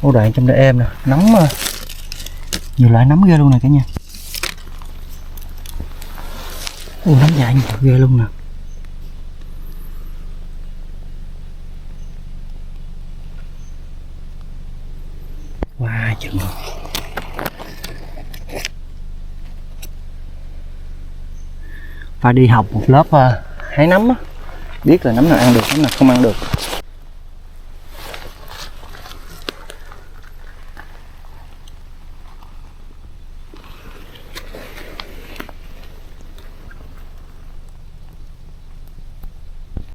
Ô đoạn trong đây êm nè, nấm nhiều loại nấm ghê luôn nè cả nhà. Ô nấm dài nhiều ghê luôn nè. Wow chừng. Và đi học một lớp hái nấm á, biết là nấm nào ăn được, nấm nào không ăn được.